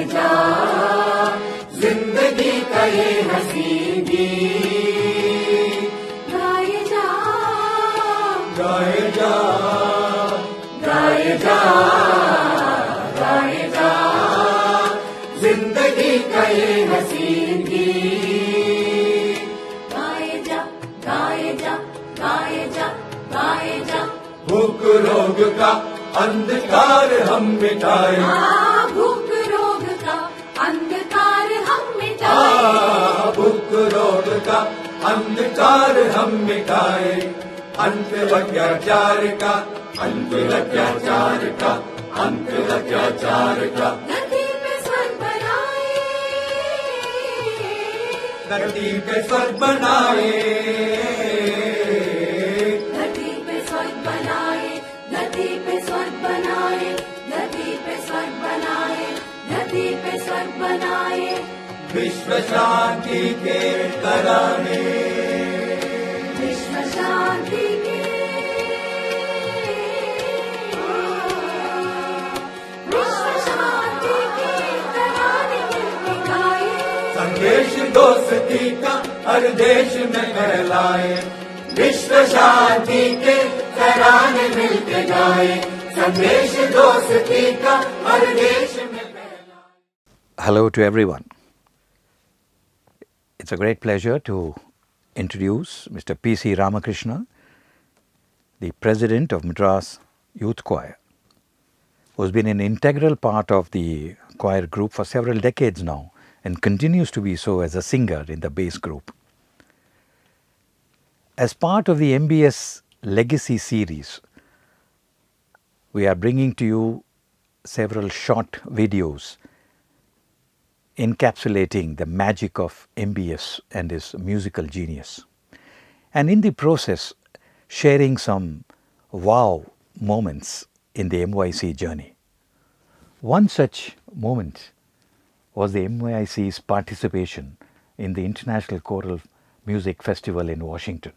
गाए जा जिंदगी का ये हसीन गीत, गाए जा गाए जा गाए जा गाए जा जिंदगी का ये हसीन गीत, गाए जा गाए जा गाए जा गाए जा। भूख रोग का अंधकार हम मिटाए, भूख रोग का अंधकार हम मिटाए, भूख रोग का अंधकार हम मिटाए, अंत अत्याचार का अंत अत्याचार का अंत अत्याचार का। धरती पे स्वर्ग बनाए, धरती पे स्वर्ग बनाए, धरती पे स्वर्ग बनाए, धरती पे स्वर्ग बनाए, धरती पे स्वर्ग बनाए, धरती पे स्वर्ग बनाए, विश्व शांति के तराने, विश्व शांति के, विश्व शांति के तराने मिलके गाए, संदेश दोस्ती का हर देश में फैलाए, विश्व शांति के तराने मिलके गाए, संदेश दोस्ती का हर देश में फैलाए। Hello to everyone. It's a great pleasure to introduce Mr. P C Ramakrishna, the President of Madras Youth Choir, who's been an integral part of the choir group for several decades now and continues to be so as a singer in the bass group. As part of the MBS Legacy Series, we are bringing to you several short videos encapsulating the magic of MBS and his musical genius, and in the process sharing some wow moments in the MYC journey. One such moment was the MYC's participation in the International Choral Music Festival in Washington.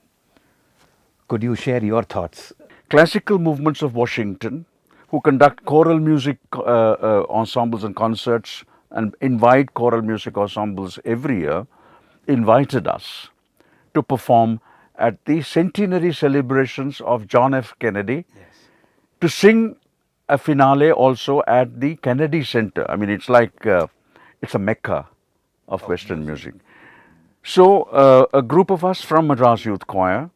Could you share your thoughts? Classical Movements of Washington, who conduct choral music ensembles and concerts and invite choral music ensembles every year, invited us to perform at the centenary celebrations of John F. Kennedy, to sing a finale also at the Kennedy Center. I mean, it's like, it's a mecca of Western music. So, a group of us from Madras Youth Choir,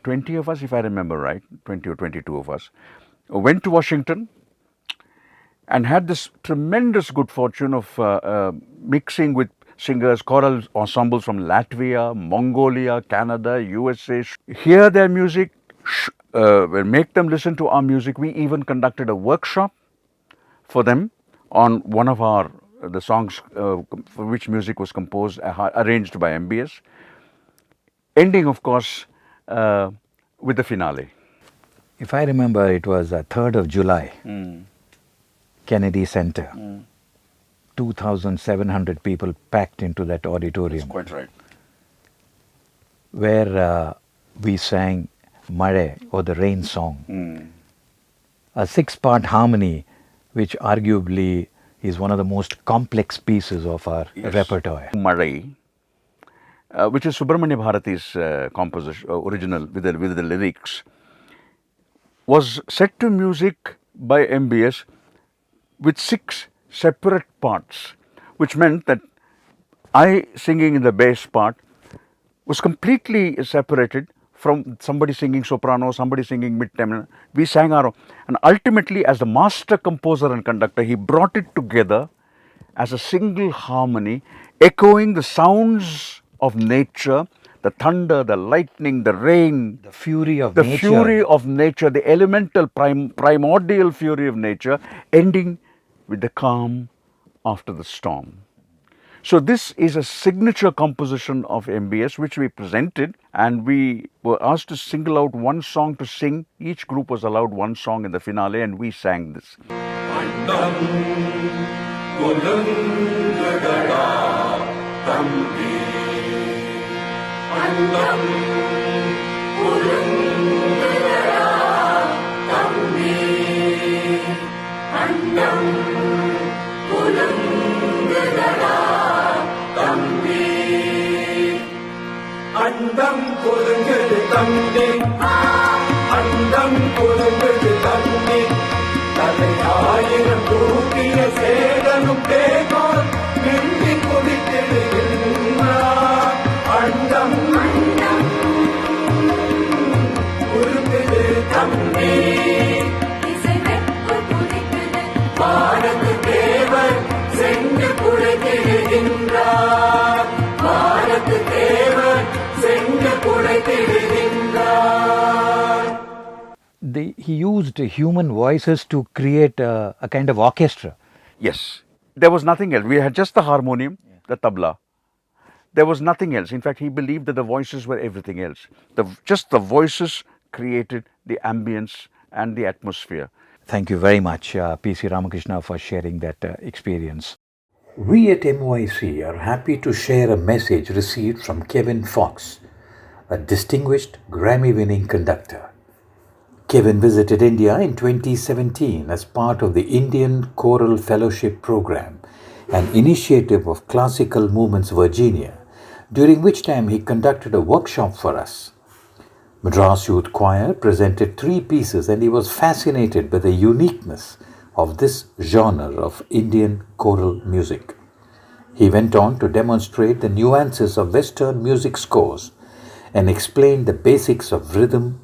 20 of us if I remember right, 20 or 22 of us, went to Washington and had this tremendous good fortune of mixing with singers, choral ensembles from Latvia, Mongolia, Canada, USA, hear their music, make them listen to our music. We even conducted a workshop for them on one of the songs for which music was composed, arranged by MBS, ending of course with the finale. If I remember, it was 3rd of July, Kennedy Center. 2,700 people packed into that auditorium. That's quite right. Where we sang Mare, or the rain song. A 6-part harmony which arguably is one of the most complex pieces of our repertoire. Mare, which is Subramanya Bharati's composition, original with the lyrics, was set to music by MBS with 6 separate parts, which meant that I singing in the bass part was completely separated from somebody singing soprano, somebody singing mid-tenor. We sang our own. And ultimately, as the master composer and conductor, he brought it together as a single harmony, echoing the sounds of nature, the thunder, the lightning, the rain, The fury of the nature. fury of nature, the elemental primordial fury of nature, ending with the calm after the storm. So this is a signature composition of MBS which we presented, and we were asked to single out one song to sing. Each group was allowed one song in the finale, and we sang this. Andam used human voices to create a kind of orchestra. Yes, there was nothing else. We had just the harmonium, the tabla. There was nothing else. In fact, he believed that the voices were everything else. Just the voices created the ambience and the atmosphere. Thank you very much, P C Ramakrishna, for sharing that experience. We at MYC are happy to share a message received from Kevin Fox, a distinguished Grammy-winning conductor. Kevin visited India in 2017 as part of the Indian Choral Fellowship Program, an initiative of Classical Movements Virginia, during which time he conducted a workshop for us. Madras Youth Choir presented 3 pieces and he was fascinated by the uniqueness of this genre of Indian choral music. He went on to demonstrate the nuances of Western music scores and explained the basics of rhythm,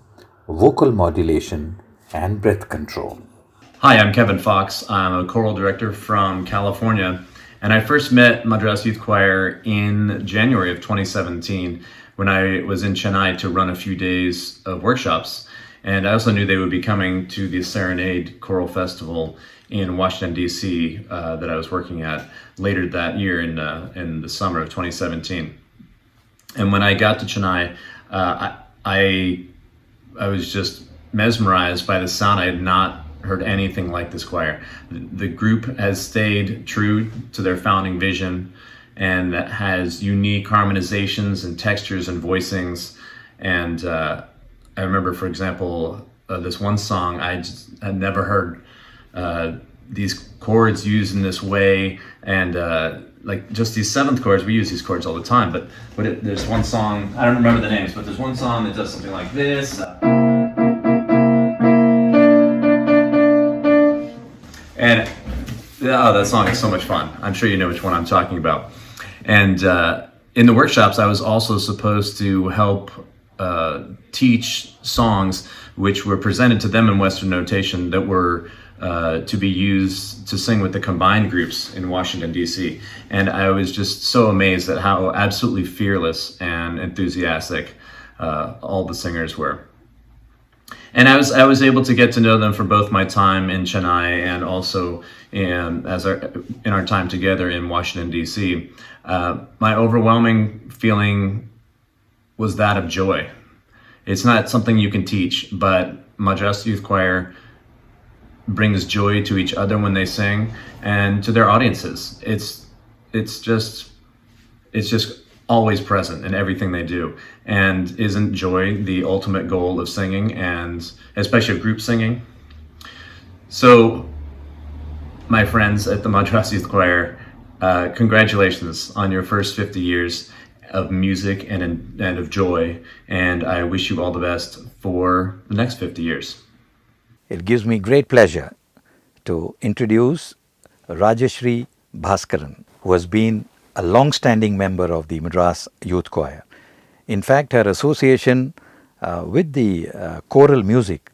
vocal modulation, and breath control. Hi, I'm Kevin Fox. I'm a choral director from California, and I first met Madras Youth Choir in January of 2017 when I was in Chennai to run a few days of workshops. And I also knew they would be coming to the Serenade Choral Festival in Washington, D.C. That I was working at later that year in the summer of 2017. And when I got to Chennai, I was just mesmerized by the sound. I had not heard anything like this choir. The group has stayed true to their founding vision, and that has unique harmonizations and textures and voicings. And I remember, for example, this one song, I had never heard these chords used in this way, and like just these 7th chords. We use these chords all the time, but there's one song, I don't remember the names, but there's one song that does something like this. And oh, that song is so much fun. I'm sure you know which one I'm talking about. And in the workshops, I was also supposed to help teach songs which were presented to them in Western notation that were to be used to sing with the combined groups in Washington, D.C. And I was just so amazed at how absolutely fearless and enthusiastic all the singers were. And I was able to get to know them for both my time in Chennai and also in our time together in Washington, D.C. My overwhelming feeling was that of joy. It's not something you can teach, but Madras Youth Choir brings joy to each other when they sing and to their audiences. It's just always present in everything they do. And isn't joy the ultimate goal of singing, and especially of group singing? So, my friends at the Madras Youth Choir, congratulations on your first 50 years of music and of joy, and I wish you all the best for the next 50 years. It gives me great pleasure to introduce Rajeshri Bhaskaran, who has been a long-standing member of the Madras Youth Choir. In fact, her association with the choral music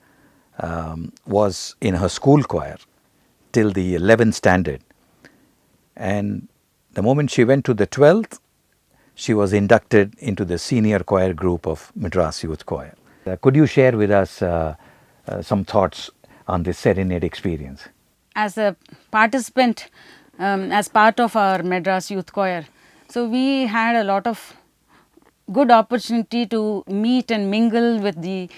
was in her school choir till the 11th standard. And the moment she went to the 12th, she was inducted into the senior choir group of Madras Youth Choir. Could you share with us some thoughts on this Serenade experience? As a participant, as part of our Madras Youth Choir, so we had a lot of good opportunity to meet and mingle with the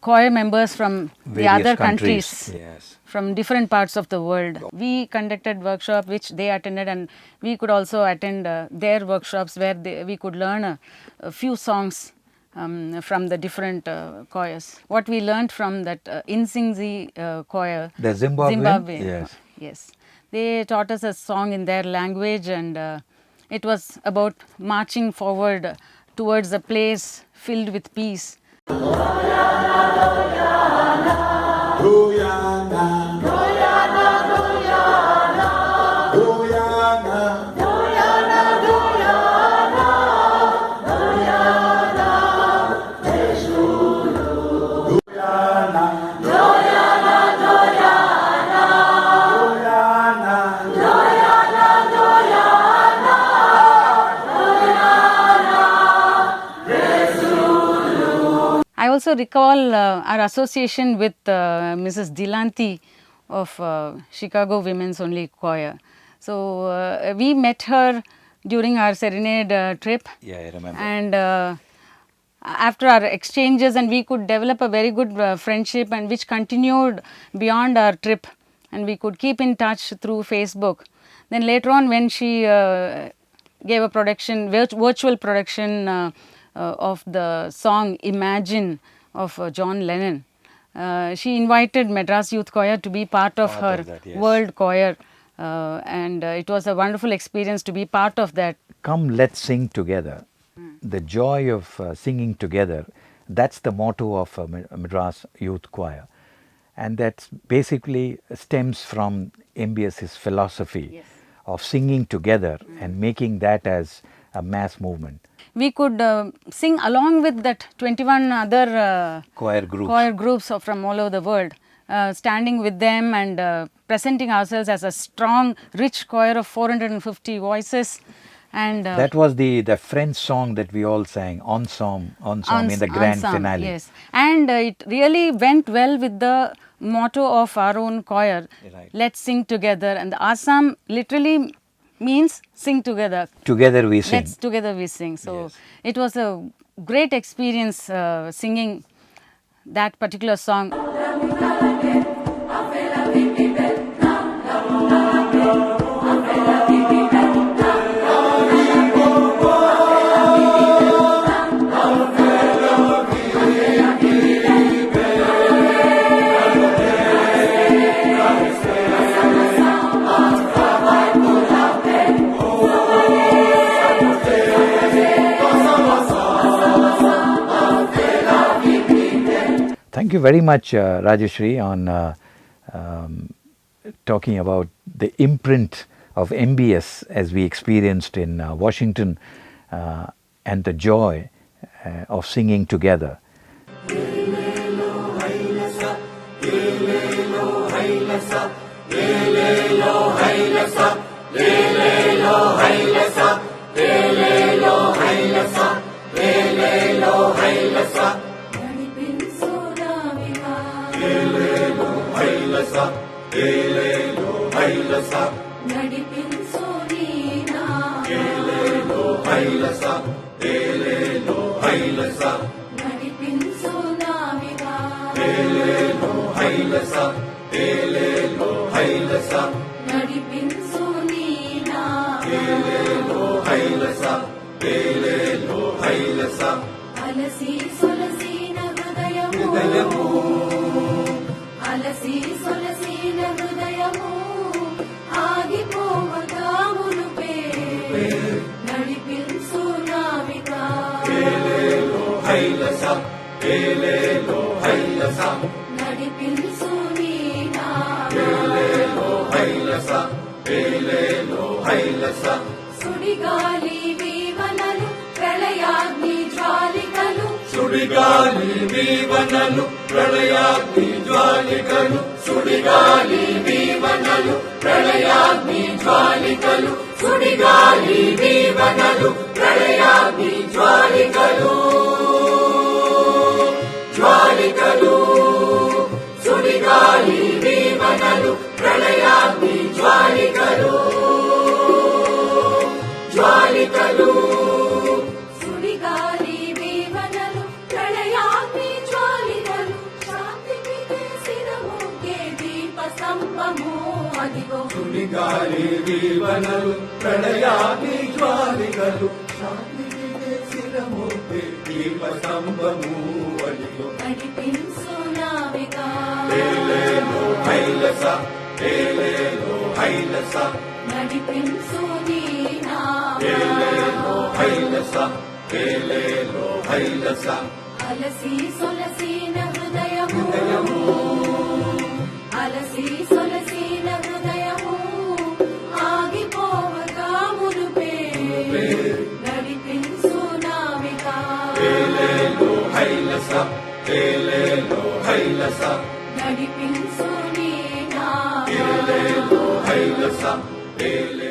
choir members from the other countries. Yes. From different parts of the world. We conducted workshop which they attended, and we could also attend their workshops where we could learn a few songs from the different choirs. What we learned from that Insingzi choir, The Zimbabwean? Yes. Yes. They taught us a song in their language, and it was about marching forward towards a place filled with peace. I also also recall our association with Mrs. Dilanti of Chicago Women's Only Choir. So we met her during our Serenade trip. Yeah, I remember. And after our exchanges, and we could develop a very good friendship, and which continued beyond our trip, and we could keep in touch through Facebook. Then later on, when she gave a production, virtual production of the song Imagine of John Lennon, she invited Madras Youth Choir to be part of her world choir, and it was a wonderful experience to be part of that. Come, let's sing together. The joy of singing together, that's the motto of Madras Youth Choir. And that basically stems from MBS's philosophy of singing together and making that as a mass movement. We could sing along with that 21 other Choir groups from all over the world, standing with them and presenting ourselves as a strong, rich choir of 450 voices. And that was the French song that we all sang, Ensemble in the grand finale. Yes, and it really went well with the motto of our own choir, let's sing together. And the Assam literally means sing together. Together we sing. Together we sing. So it was a great experience singing that particular song. Thank you very much, Rajeshri, on talking about the imprint of MBS as we experienced in Washington and the joy of singing together. Nadi